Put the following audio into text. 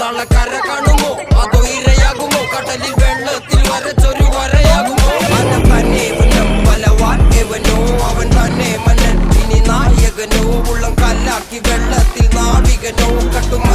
നാളെ കര കാണുമോ അതോ ഇരയാകുമോ കടലിൽ വെള്ളത്തിൽ വരച്ചൊരു വരയാകുമോ അവൻ തന്നെ ബലവാൻ എവനോ അവൻ തന്നെ മന്നൻ ഇനി നായകനോ ഉള്ളം കല്ലാക്കി വെള്ളത്തിൽ നാവികനോ കട്ടുമ